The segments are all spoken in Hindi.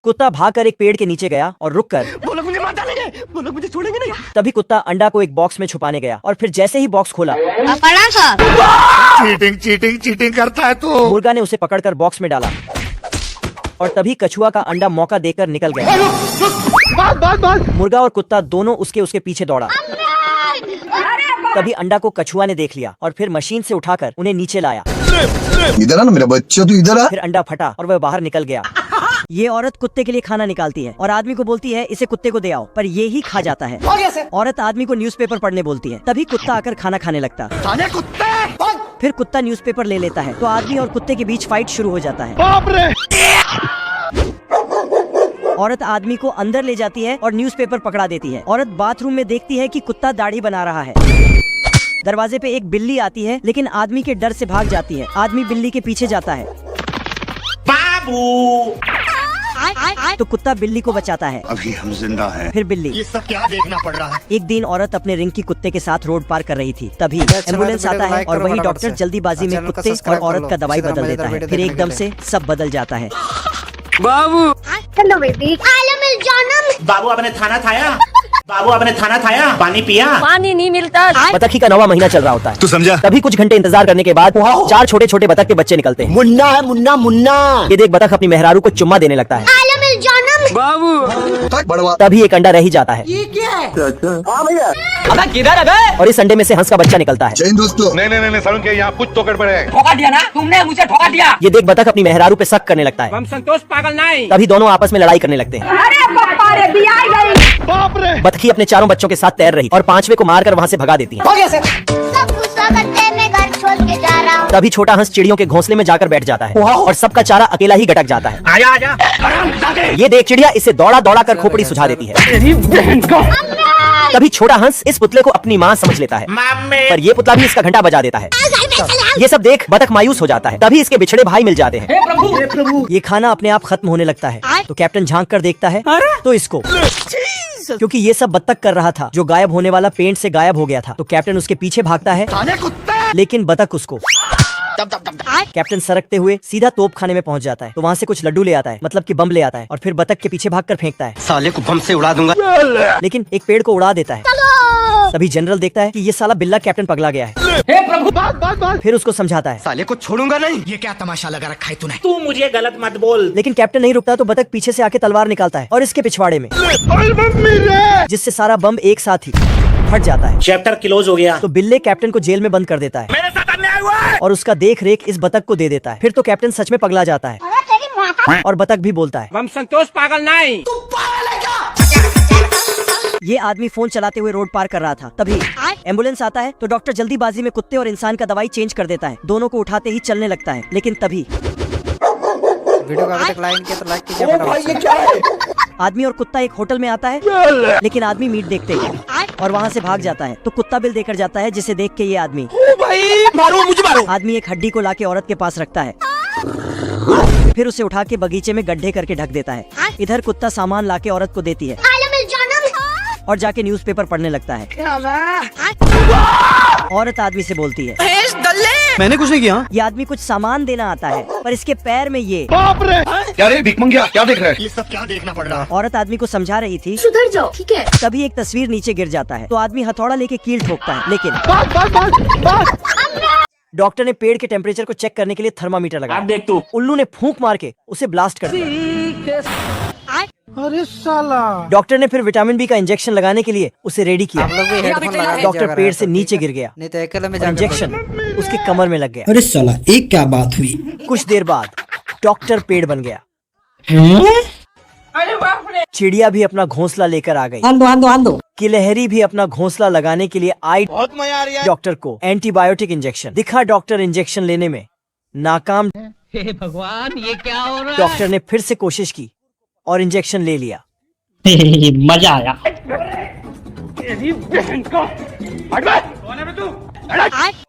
कुत्ता भागकर एक पेड़ के नीचे गया और रुककर वो लोग मुझे मार डालेंगे, वो लोग मुझे छोड़ेंगे नहीं। तभी कुत्ता अंडा को एक बॉक्स में छुपाने गया और फिर जैसे ही बॉक्स खोला चीटिंग करता है तू। मुर्गा ने उसे पकड़कर बॉक्स में डाला और तभी कछुआ का अंडा मौका देकर निकल गया। मुर्गा और कुत्ता दोनों उसके पीछे दौड़ा। तभी अंडा को कछुआ ने देख लिया और फिर मशीन से उठाकर उन्हें नीचे लाया। इधर आ ना मेरा बच्चा, तू इधर आ। फिर अंडा फटा और वह बाहर निकल गया। ये औरत कुत्ते के लिए खाना निकालती है और आदमी को बोलती है इसे कुत्ते को दे आओ, पर ये ही खा जाता है। औरत आदमी को न्यूज़पेपर पढ़ने बोलती है, तभी कुत्ता आकर खाना खाने लगता। फिर कुत्ता न्यूज़पेपर ले लेता है तो आदमी और कुत्ते के बीच फाइट शुरू हो जाता है। बाप रे। औरत आदमी को अंदर ले जाती है और न्यूज़पेपर पकड़ा देती है। औरत बाथरूम में देखती है कि कुत्ता दाढ़ी बना रहा है। दरवाजे पे एक बिल्ली आती है लेकिन आदमी के डर से भाग जाती है। आदमी बिल्ली के पीछे जाता है। बाबू तो कुत्ता बिल्ली को बचाता है। अभी हम जिंदा हैं। फिर बिल्ली। ये सब क्या देखना पड़ रहा है। एक दिन औरत अपने रिंग की कुत्ते के साथ रोड पार कर रही थी, तभी एम्बुलेंस आता है और वही डॉक्टर जल्दीबाजी में कुत्ते और औरत का दवाई बदल देता है। फिर एकदम से सब बदल जाता है। बाबू हेलो बेबी, आलम मिल जानम। बाबू आपने खाना खाया? बाबू आपने खाना खाया? पानी पिया? पानी नहीं मिलता। बतख का 9वां महीना चल रहा होता है। तू समझा? तभी कुछ घंटे इंतजार करने के बाद 4 छोटे छोटे बतख के बच्चे निकलते हैं। मुन्ना है, मुन्ना मुन्ना। ये देख बतख अपनी मेहरारू को चुम्मा देने लगता है। आलम मिल जानम। बाबू बड़वा। तभी एक अंडा रह ही जाता है। ये क्या है? अबे किधर है? और इस अंडे में से हंस का बच्चा निकलता है। जय हिंद दोस्तों। नहीं सारुण के यहाँ कुछ तो गड़बड़ है। ठोका दिया ना तुमने, मुझे ठोका दिया। ये देख बतख अपनी मेहरारू पे शक करने लगता है। हम संतोष पागल नहीं। तभी दोनों आपस में लड़ाई करने लगते हैं। अरे पापा रे, बियाह गई। बाप रे। बतखी अपने 4 बच्चों के साथ तैर रही और 5वें को मारकर वहाँ से भगा देती है। सब गुस्सा करते हैं, मैं घर छोड़ के जा रहा हूँ। तभी छोटा हंस चिड़ियों के घोंसले में जाकर बैठ जाता है और सबका चारा अकेला ही गटक जाता है। आजा आजा। ये देख चिड़िया इसे दौड़ा दौड़ा कर खोपड़ी सुझा देती है। तभी छोटा हंस इस पुतले को अपनी माँ समझ लेता है, पर ये पुतला भी इसका घंटा बजा देता है। ये सब देख बतख मायूस हो जाता है। तभी इसके बिछड़े भाई मिल जाते हैं। हे प्रभु ये खाना अपने आप खत्म होने लगता है तो कैप्टन झांक कर देखता है तो इसको, क्योंकि ये सब बतख कर रहा था जो गायब होने वाला पेंट से गायब हो गया था। तो कैप्टन उसके पीछे भागता है लेकिन बतख उसको। कैप्टन सरकते हुए सीधा तोप खाने में पहुंच जाता है तो वहाँ से कुछ लड्डू ले आता है, मतलब कि बम ले आता है और फिर बतख के पीछे भागकर फेंकता है। साले को बम से उड़ा दूंगा। लेकिन एक पेड़ को उड़ा देता है। तभी जनरल देखता है कि ये साला बिल्ला कैप्टन पगला गया है। हे प्रभु फिर उसको समझाता है, साले को छोड़ूंगा नहीं। ये क्या तमाशा लगा रखा है तूने? तू मुझे गलत मत बोल। लेकिन कैप्टन नहीं रुकता तो बतख पीछे से आके तलवार निकालता है और इसके पिछवाड़े में, जिससे सारा बम एक साथ ही फट जाता है। चैप्टर क्लोज हो गया। तो बिल्ले कैप्टन को जेल में बंद कर देता है मेरे साथ अन्याय हुआ है। और उसका देख रेख इस बतख को दे देता है। फिर तो कैप्टन सच में पगला जाता है और बतख भी बोलता है, हम संतोष पागल नहीं। ये आदमी फोन चलाते हुए रोड पार कर रहा था, तभी एम्बुलेंस आता है तो डॉक्टर जल्दीबाजी में कुत्ते और इंसान का दवाई चेंज कर देता है। दोनों को उठाते ही चलने लगता है। लेकिन तभी वीडियो को अभी तक लाइक किया तो लाइक कीजिए फटाफट ये क्या है? आदमी और कुत्ता एक होटल में आता है लेकिन आदमी मीट देखते हैं और वहाँ से भाग जाता है। तो कुत्ता बिल देकर जाता है जिसे देख के ये आदमी, भाई मारो मुझे मारो। आदमी एक हड्डी को लाके औरत के पास रखता है, फिर उसे उठा के बगीचे में गड्ढे करके ढक देता है। इधर कुत्ता सामान लाके औरत को देती है आलम मिल जानम। और जाके न्यूज़पेपर पढ़ने लगता है। औरत आदमी से बोलती है, मैंने कुछ नहीं किया। ये आदमी कुछ सामान देना आता है पर इसके पैर में ये। बाप रे। क्या रे भिख मंगिया, क्या देख रहा है? ये सब क्या देखना पड़ रहा है? औरत आदमी को समझा रही थी सुधर जाओ, ठीक है? तभी एक तस्वीर नीचे गिर जाता है तो आदमी हथौड़ा लेके कील ठोकता है। लेकिन डॉक्टर ने पेड़ के टेम्परेचर को चेक करने के लिए थर्मामीटर लगाया। अब देख तू। उल्लू ने फूंक मार के उसे ब्लास्ट कर दिया। अरे साला। डॉक्टर ने फिर विटामिन बी का इंजेक्शन लगाने के लिए उसे रेडी किया। आप लोग भी हेडफोन लगा लीजिए डॉक्टर अगर पेड़ है से तो, नीचे ठीक है? गिर गया नहीं तो अकेले में और जाकर इंजेक्शन उसके कमर में लग गया। अरे साला एक क्या बात हुई? कुछ देर बाद डॉक्टर पेड़ बन गया। अरे बाप रे। चिड़िया भी अपना घोंसला लेकर आ गई। आंदो गिलहरी भी अपना घोंसला लगाने के लिए आई। बहुत मजा आ रहा है। डॉक्टर को एंटीबायोटिक इंजेक्शन दिखा। डॉक्टर इंजेक्शन लेने में नाकाम। हे भगवान ये क्या हो रहा है? डॉक्टर ने फिर से कोशिश की और इंजेक्शन ले लिया। मजा आया। तेरी बहन का। हट बे। कौन है बे तू?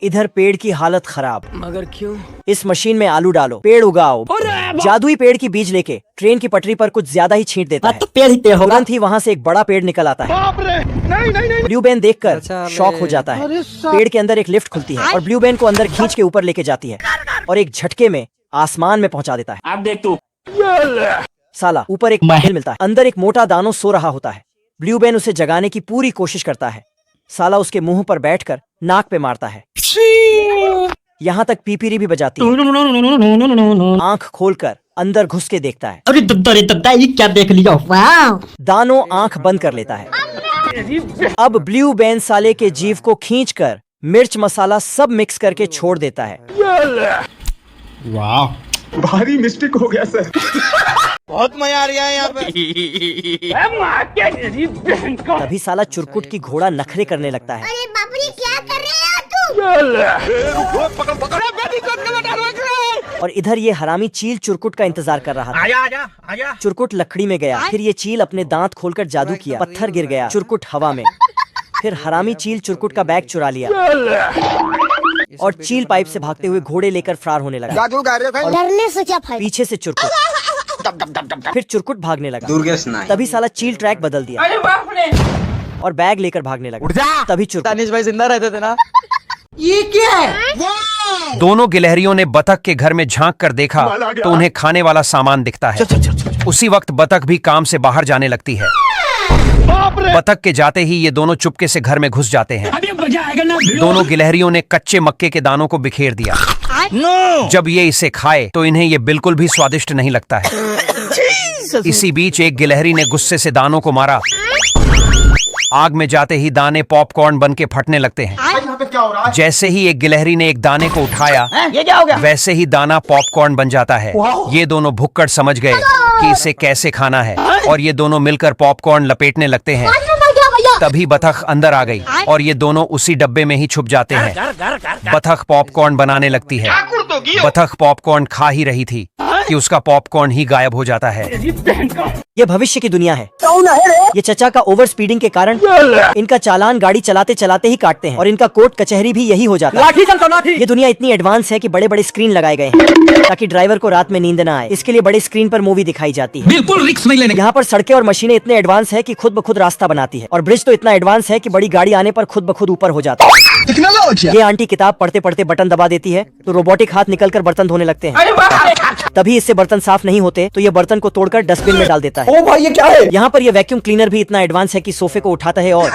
इधर पेड़ की हालत खराब। मगर क्यों? इस मशीन में आलू डालो, पेड़ उगाओ। जादुई पेड़ की बीज लेके ट्रेन की पटरी पर कुछ ज्यादा ही छींट देता है। पेड़ ही पेड़ होगा। तुरंत ही वहाँ से एक बड़ा पेड़ निकल आता है। बाप रे। नहीं। ब्लू बेन देखकर अच्छा, शॉक हो जाता है। पेड़ के अंदर एक लिफ्ट खुलती है और ब्लू बेन को अंदर खींच के ऊपर लेके जाती है और एक झटके में आसमान में पहुंचा देता है। अब देख तू। साला ऊपर एक महल मिलता है, अंदर एक मोटा दानो सो रहा होता है। ब्लू बेन उसे जगाने की पूरी कोशिश करता है। साला उसके मुंह पर बैठकर नाक पे मारता है, यहाँ तक पीपीरी भी बजाती है। आंख खोलकर अंदर घुस के देखता है। अरे दद्दा ये क्या देख लिया? वाह! दानो आंख बंद कर लेता है। अब ब्लू बेन साले के जीव को खींचकर मिर्च मसाला सब मिक्स करके छोड़ देता है। वाह! भारी मिस्टेक हो गया सर। तभी साला चुरकुट की घोड़ा नखरे करने लगता है। अरे बाप रे, क्या कर रहे हो तुम? और इधर ये हरामी चील चुरकुट का इंतजार कर रहा था। आजा चुरकुट लकड़ी में गया, फिर ये चील अपने दांत खोलकर जादू किया, पत्थर गिर गया, चुरकुट हवा में। फिर हरामी चील चुरकुट का बैग चुरा लिया और चील पाइप से भागते हुए घोड़े लेकर फरार होने लगा। डरने से क्या फायदा? पीछे से चुरकुट, फिर चुरकुट भागने लगा। तभी साला चील ट्रैक बदल दिया और बैग लेकर भागने लगा। तभी चुरकुट, दानिश भाई जिंदा रहते थे ना। दोनों गिलहरियों ने बतख के घर में झांक कर देखा तो उन्हें खाने वाला सामान दिखता है। उसी वक्त बतख भी काम से बाहर जाने लगती है। बतख के जाते ही ये दोनों चुपके से घर में घुस जाते हैं। दोनों गिलहरियों ने कच्चे मक्के के दानों को बिखेर दिया। जब ये इसे खाए तो इन्हें ये बिल्कुल भी स्वादिष्ट नहीं लगता है। इसी बीच एक गिलहरी ने गुस्से से दानों को मारा। आग में जाते ही दाने पॉपकॉर्न बन के फटने लगते हैं। जैसे ही एक गिलहरी ने एक दाने को उठाया, वैसे ही दाना पॉपकॉर्न बन जाता है। ये दोनों भुक्कड़ समझ गए कि इसे कैसे खाना है और ये दोनों मिलकर पॉपकॉर्न लपेटने लगते हैं। तभी बतख अंदर आ गई और ये दोनों उसी डब्बे में ही छुप जाते हैं। बतख पॉपकॉर्न बनाने लगती है। बतख पॉपकॉर्न खा ही रही थी कि उसका पॉपकॉर्न ही गायब हो जाता है। ये भविष्य की दुनिया है। ये चचा का ओवर स्पीडिंग के कारण इनका चालान गाड़ी चलाते चलाते ही काटते हैं और इनका कोर्ट कचहरी भी यही हो जाता है। ये दुनिया इतनी एडवांस है कि बड़े बड़े स्क्रीन लगाए गए हैं ताकि ड्राइवर को रात में नींद न आए। इसके लिए बड़े स्क्रीन पर मूवी दिखाई जाती है। बिल्कुल रिस्क नहीं लेने। यहाँ पर सड़कें और मशीनें इतने एडवांस है कि खुद ब खुद रास्ता बनाती है और ब्रिज तो इतना एडवांस है कि बड़ी गाड़ी आने पर खुद ब खुद ऊपर हो जाता है। ये आंटी किताब पढ़ते पढ़ते बटन दबा देती है तो रोबोटिक हाथ निकलकर बर्तन धोने लगते हैं। तभी इससे बर्तन साफ नहीं होते तो ये बर्तन को तोड़कर डस्टबिन में डाल देता है। ओ भाई ये क्या है? यहाँ पर ये वैक्यूम क्लीनर भी इतना एडवांस है कि सोफे को उठाता है और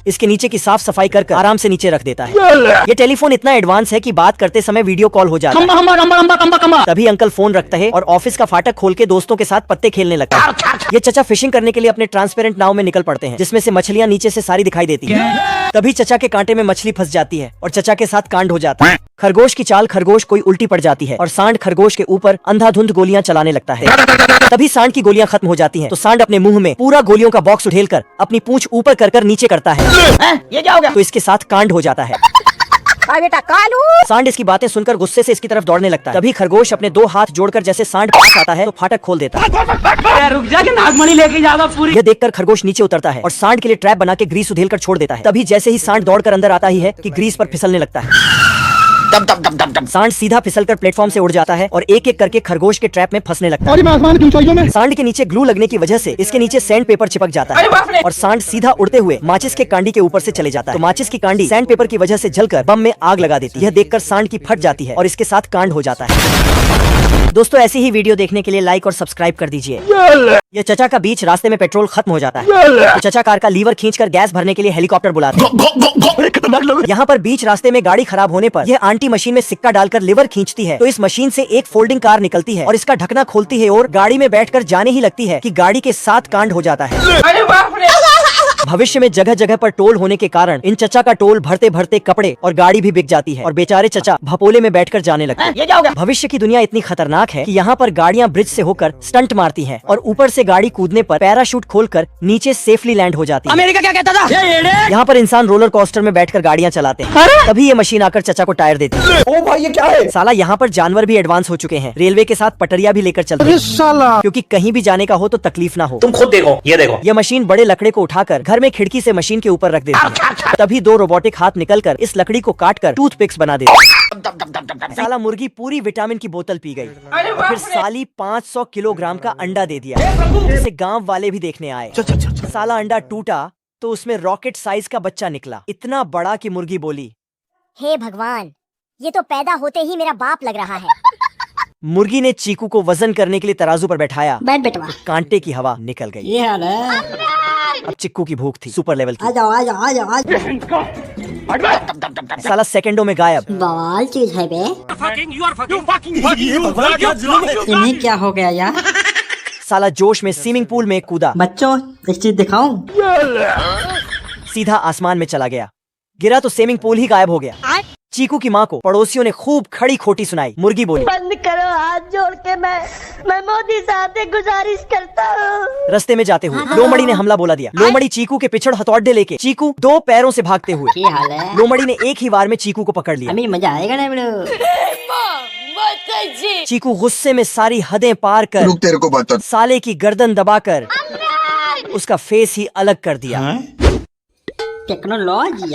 इसके नीचे की साफ सफाई कर आराम से नीचे रख देता है। ये टेलीफोन इतना एडवांस है कि बात करते समय वीडियो कॉल हो जाता है। तभी अंकल फोन रखता है और ऑफिस का फाटक खोल के दोस्तों के साथ पत्ते खेलने लगता है। ये चचा फिशिंग करने के लिए अपने ट्रांसपेरेंट नाव में निकल पड़ते हैं जिसमें से मछलियाँ नीचे से सारी दिखाई देती है। तभी चचा के कांटे में मछली फंस जाती है और चचा के साथ कांड हो जाता है। खरगोश की चाल खरगोश कोई उल्टी पड़ जाती है और सांड खरगोश के ऊपर अंधाधुंध गोलियां चलाने लगता है। तभी सांड की गोलियां खत्म हो जाती हैं तो सांड अपने मुंह में पूरा गोलियों का बॉक्स उठेलकर अपनी पूंछ ऊपर कर नीचे करता है। ये क्या हो गया? तो इसके साथ कांड हो जाता है। बेटा कालू। सांड इसकी बातें सुनकर गुस्से से इसकी तरफ दौड़ने लगता है। तभी खरगोश अपने दो हाथ जोड़कर जैसे सांड पास आता है तो फाटक खोल देता है। रुक जा के नागमणि लेके जाएगा पूरी। यह देखकर खरगोश नीचे उतरता है और सांड के लिए ट्रैप बना के ग्रीस उधेलकर छोड़ देता है। तभी जैसे ही सांड दौड़कर अंदर आता ही है कि ग्रीस पर फिसलने लगता है। सांड सीधा फिसलकर प्लेटफॉर्म से उड़ जाता है और एक एक करके खरगोश के ट्रैप में फंसने लगता है। सांड के नीचे ग्लू लगने की वजह से इसके नीचे सैंड पेपर चिपक जाता है और सांड सीधा उड़ते हुए माचिस के कांडी के ऊपर से चले जाता है। तो माचिस की कांडी सैंड पेपर की वजह से जलकर बम में आग लगा देती है। यह देखकर सांड की फट जाती है और इसके साथ कांड हो जाता है। दोस्तों ऐसी ही वीडियो देखने के लिए लाइक और सब्सक्राइब कर दीजिए। ये चचा का बीच रास्ते में पेट्रोल खत्म हो जाता है तो चचा कार का लीवर खींचकर गैस भरने के लिए हेलीकॉप्टर बुलाते हैं। यहाँ पर बीच रास्ते में गाड़ी खराब होने पर यह आंटी मशीन में सिक्का डालकर लीवर खींचती है तो इस मशीन से एक फोल्डिंग कार निकलती है और इसका ढकना खोलती है और गाड़ी में बैठकर जाने ही लगती है कि गाड़ी के साथ कांड हो जाता है। भविष्य में जगह जगह पर टोल होने के कारण इन चचा का टोल भरते भरते कपड़े और गाड़ी भी बिक जाती है और बेचारे चचा भपोले में बैठकर जाने लगते हैं। भविष्य की दुनिया इतनी खतरनाक है कि यहाँ पर गाड़ियाँ ब्रिज से होकर स्टंट मारती हैं और ऊपर से गाड़ी कूदने पर पैराशूट खोलकर नीचे सेफली लैंड हो जाती है। अमेरिका क्या कहता था? यहाँ पर इंसान रोलर कोस्टर में बैठकर गाड़ियाँ चलाते हैं। तभी ये मशीन आकर चचा को टायर देती है। ओ भाई ये क्या है? साला यहाँ पर जानवर भी एडवांस हो चुके हैं। रेलवे के साथ पटरिया भी लेकर चलते हैं क्योंकि कहीं भी जाने का हो तो तकलीफ ना हो। तुम खुद देखो, ये देखो। यह मशीन बड़े लकड़े को उठाकर घर में खिड़की से मशीन के ऊपर रख देती है। तभी दो रोबोटिक हाथ निकलकर इस लकड़ी को काटकर टूथपिक्स बना देते हैं। साला मुर्गी पूरी विटामिन की बोतल पी गई और फिर साली 500 किलोग्राम का अंडा दे दिया जिसे गांव वाले भी देखने आए। साला अंडा टूटा तो उसमें रॉकेट साइज का बच्चा निकला, इतना बड़ा कि मुर्गी बोली, हे भगवान, ये तो पैदा होते ही मेरा बाप लग रहा है। मुर्गी ने चीकू को वजन करने के लिए तराजू पर बैठाया। बैठ बेटवा, कांटे की हवा निकल गई। ये हाल है। अब चिक्कू की भूख थी सुपर लेवल आ की। जाओ आ जाओ आ जाओ आ जाओ। साला सेकंडों में गायब। बवाल चीज है बे। इन्हें क्या हो गया यार? साला जोश में स्विमिंग पूल में कूदा, बच्चों एक चीज दिखाऊं? सीधा आसमान में चला गया। गिरा तो स्विमिंग पूल ही गायब हो गया। चीकू की माँ को पड़ोसियों ने खूब खड़ी खोटी सुनाई। मुर्गी बोली, बंद करो हाथ जोड़ के, मैं मोदी साहब से गुजारिश करता हूँ। रास्ते में जाते हुए लोमड़ी ने हमला बोला दिया। लोमड़ी चीकू के पिछड़ हथौड़े लेके चीकू 2 पैरों से भागते हुए। ये हाल है। लोमड़ी ने एक ही वार में चीकू को पकड़ लिया। अभी मजा आएगा ना बड़ो। चीकू गुस्से में सारी हदें पार कर तेरे को बता साले की गर्दन दबाकर उसका फेस ही अलग कर दिया। टेक्नोलॉजी